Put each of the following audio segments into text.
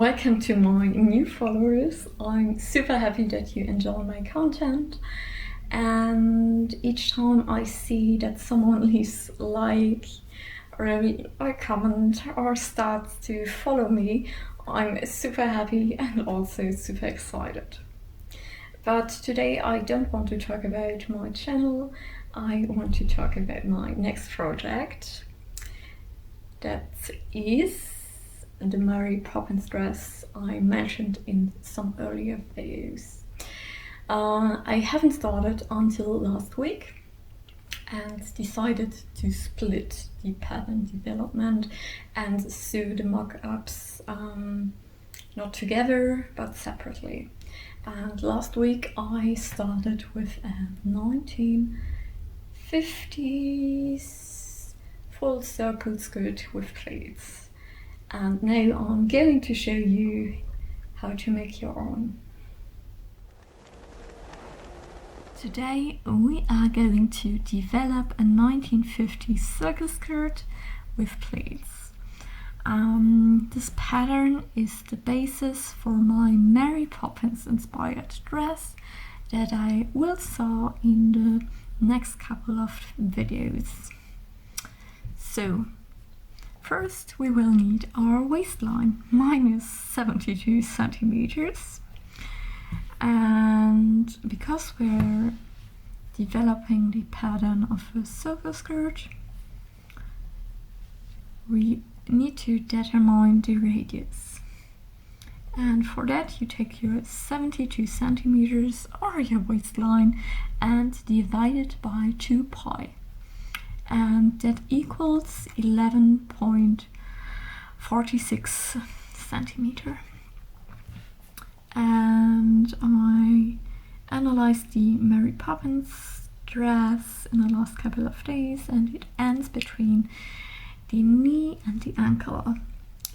Welcome to my new followers. I'm super happy that you enjoy my content, and each time I see that someone leaves like or a comment or starts to follow me, I'm super happy and also super excited. But today I don't want to talk about my channel. I want to talk about my next project. That is the Mary Poppins dress I mentioned in some earlier videos. I haven't started until last week and decided to split the pattern development and sew the mock-ups not together but separately. And last week I started with a 1950s full circle skirt with pleats. And now I'm going to show you how to make your own. Today we are going to develop a 1950s circle skirt with pleats. This pattern is the basis for my Mary Poppins inspired dress that I will show in the next couple of videos. So, first we will need our waistline. Mine is 72 centimeters, and because we're developing the pattern of a circle skirt, we need to determine the radius. And for that you take your 72 centimeters or your waistline and divide it by 2 pi. And that equals 11.46 centimeter. And I analyzed the Mary Poppins dress in the last couple of days, and it ends between the knee and the ankle.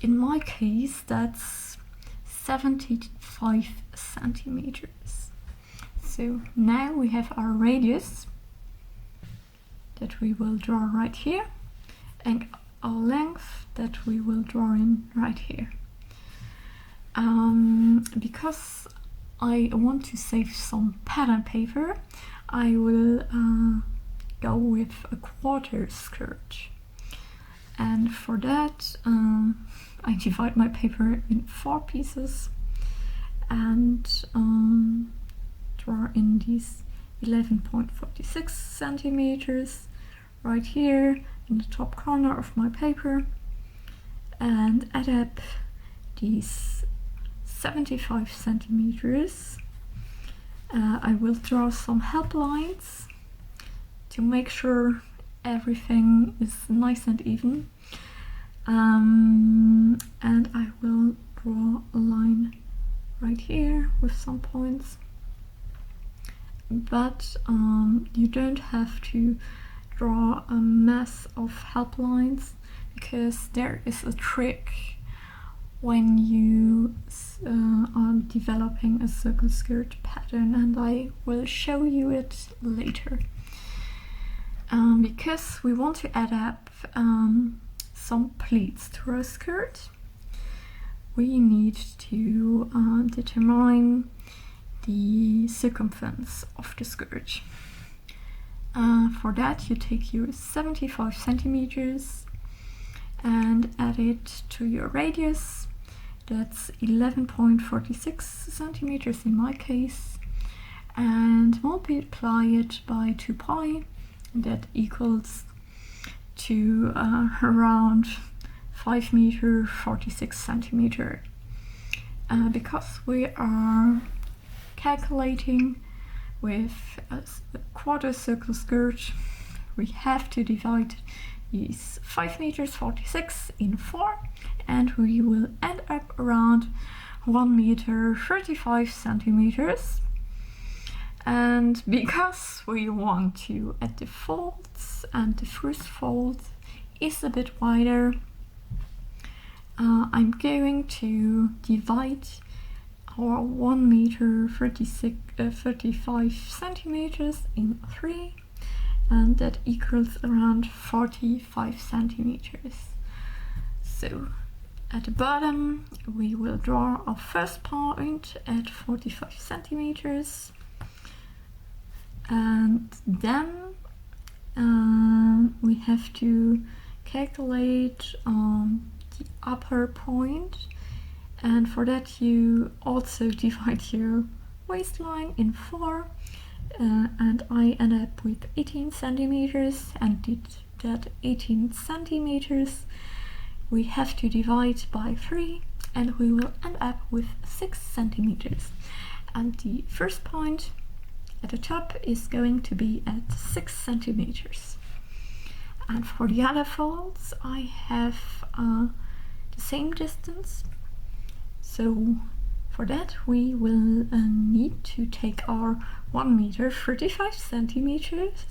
In my case, that's 75 centimeters. So now we have our radius that we will draw right here, and our length that we will draw in right here. Because I want to save some pattern paper, I will go with a quarter skirt. And for that I divide my paper in 4 pieces and draw in these 11.46 centimeters right here in the top corner of my paper, and add up these 75 centimeters. I will draw some help lines to make sure everything is nice and even, and I will draw a line right here with some points. But you don't have to draw a mess of help lines, because there is a trick when you are developing a circle skirt pattern, and I will show you it later. Because we want to add up some pleats to our skirt, we need to determine the circumference of the skirt. For that you take your 75 centimeters and add it to your radius. That's 11.46 centimeters in my case, and multiply it by 2 pi. That equals to around 5 meter 46 centimeter. Because we are calculating with a quarter circle skirt, we have to divide these 5 meters 46 in 4, and we will end up around 1 meter 35 centimeters. And because we want to add the folds, and the first fold is a bit wider, I'm going to divide our 1 meter 35 centimeters in 3, and that equals around 45 centimeters. So At the bottom we will draw our first point at 45 centimeters, and then we have to calculate the upper point, and for that you also divide your waistline in 4, and I end up with 18 centimeters, and that 18 centimeters we have to divide by 3, and we will end up with 6 centimeters. And the first point at the top is going to be at 6 centimeters. And for the other folds I have the same distance. So for that we will need to take our 1 meter 35 centimeters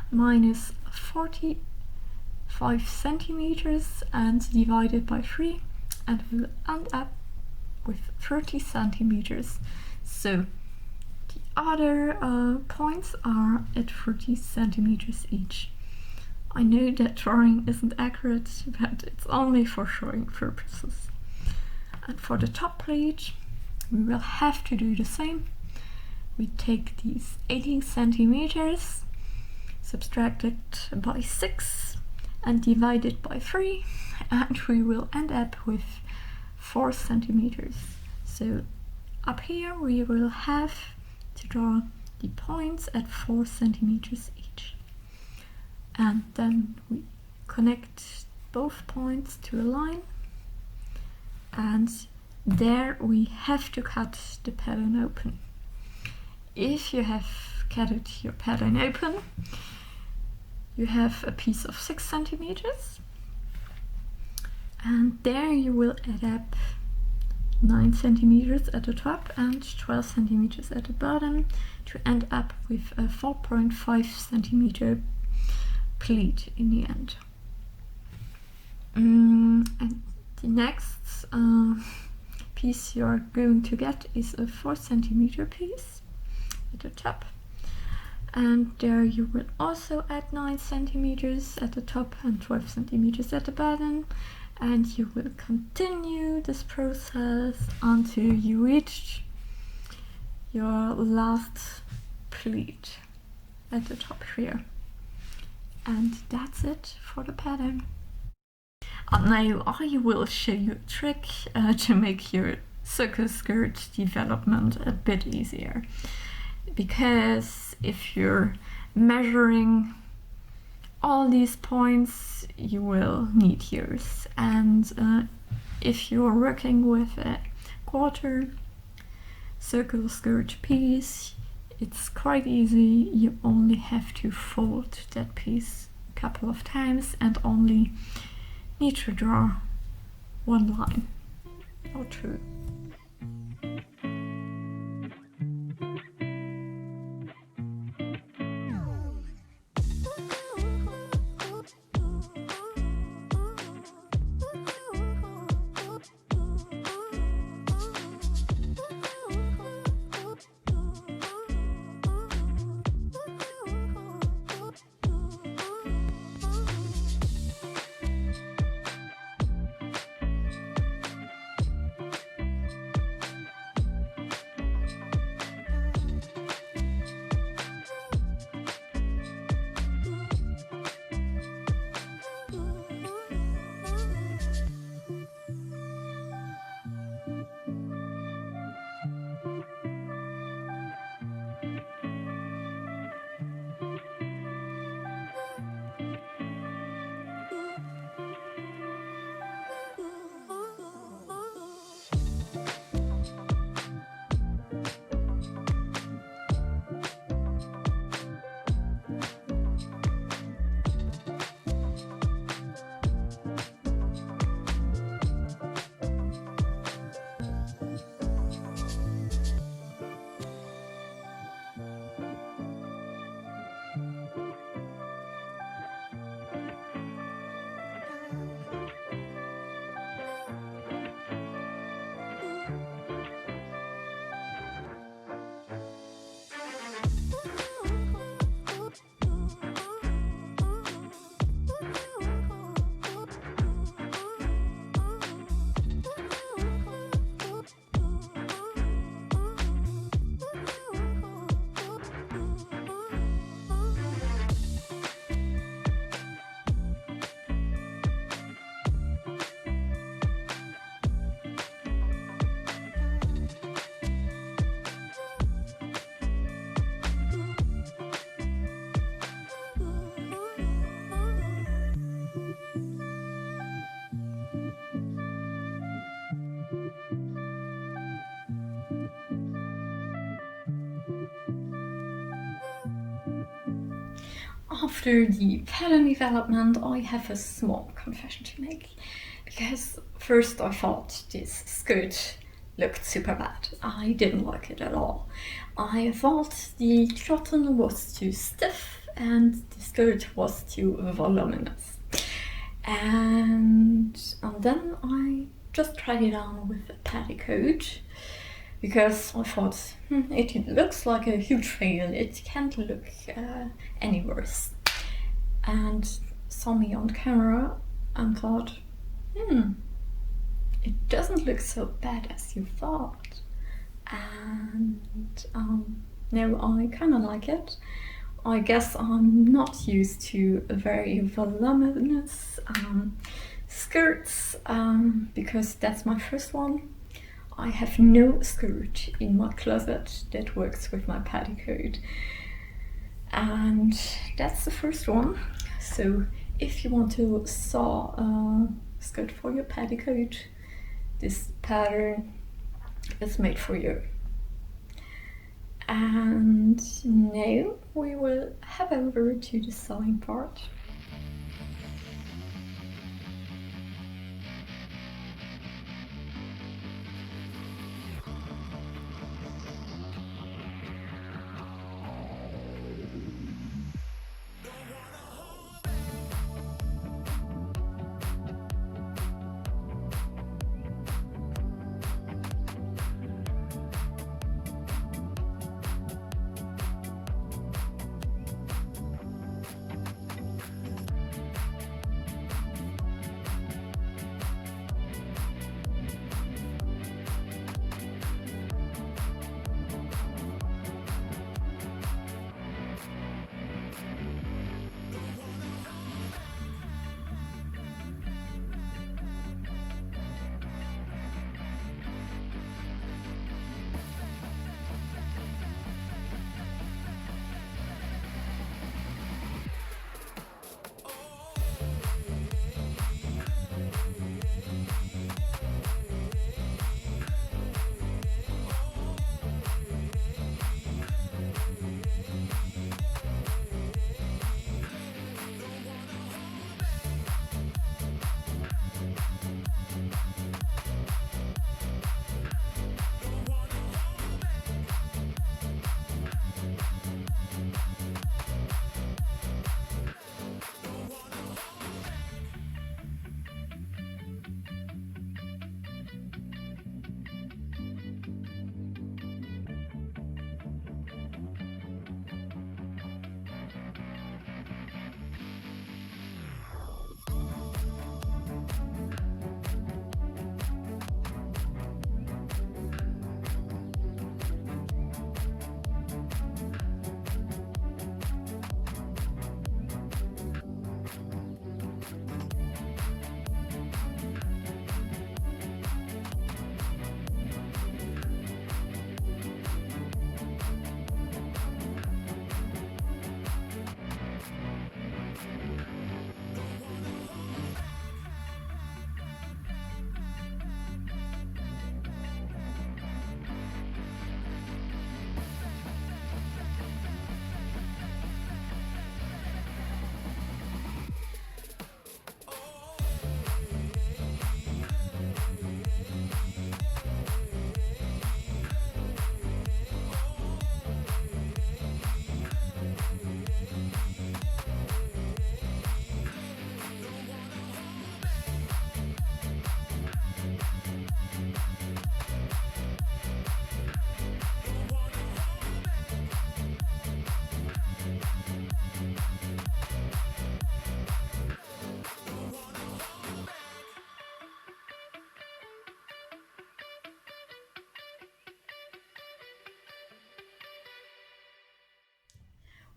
minus 45 centimeters and divide it by 3, and we'll end up with 30 centimeters. So the other points are at 30 centimeters each. I know that drawing isn't accurate, but it's only for showing purposes. And for the top pleat we will have to do the same. We take these 18 centimeters, subtract it by 6 and divide it by 3, and we will end up with 4 centimeters. So up here we will have to draw the points at 4 centimeters each, and then we connect both points to a line, and there we have to cut the pattern open. If you have cut your pattern open, you have a piece of 6 centimeters, and there you will add up 9 centimeters at the top and 12 centimeters at the bottom to end up with a 4.5 centimeter pleat in the end. And the next piece you are going to get is a 4 centimeter piece at the top. And there you will also add 9 centimeters at the top and 12 centimeters at the bottom, and you will continue this process until you reach your last pleat at the top here. And that's it for the pattern. Now I will show you a trick to make your circle skirt development a bit easier, because if you're measuring all these points you will need yours, and if you're working with a quarter circle skirt piece, it's quite easy. You only have to fold that piece a couple of times and only need to draw one line or two. after the pattern development, I have a small confession to make. Because first I thought this skirt looked super bad. I didn't like it at all. I thought the cotton was too stiff and the skirt was too voluminous. And then I just tried it on with a petticoat, because I thought, it looks like a huge fail, it can't look any worse. And saw me on camera and thought, it doesn't look so bad as you thought. And now I kind of like it. I guess I'm not used to very voluminous skirts, because that's my first one. I have no skirt in my closet that works with my petticoat. And that's the first one. So if you want to sew a skirt for your petticoat, this pattern is made for you. And now we will head over to the sewing part.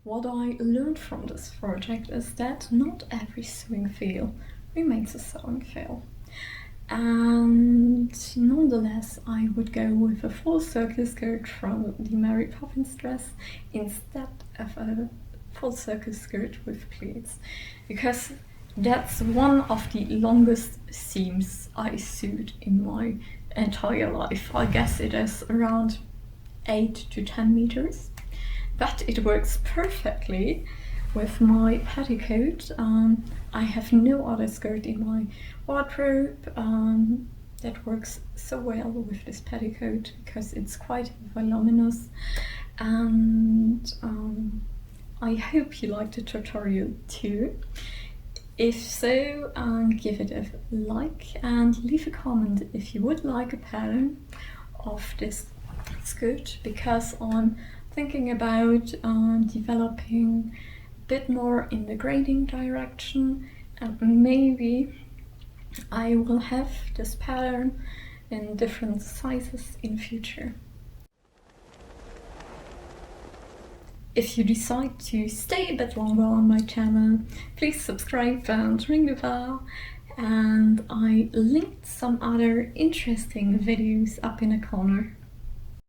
What I learned from this project is that not every sewing feel remains a sewing feel. And nonetheless, I would go with a full circle skirt from the Mary Poppins dress instead of a full circle skirt with pleats, because that's one of the longest seams I sewed in my entire life. I guess it is around 8 to 10 meters, but it works perfectly with my petticoat. I have no other skirt in my wardrobe that works so well with this petticoat because it's quite voluminous, and I hope you liked the tutorial too. If so, give it a like and leave a comment if you would like a pattern of this skirt, because I'm thinking about developing a bit more in the grading direction, and maybe I will have this pattern in different sizes in future. If you decide to stay a bit longer on my channel, please subscribe and ring the bell. And I linked some other interesting videos up in a corner.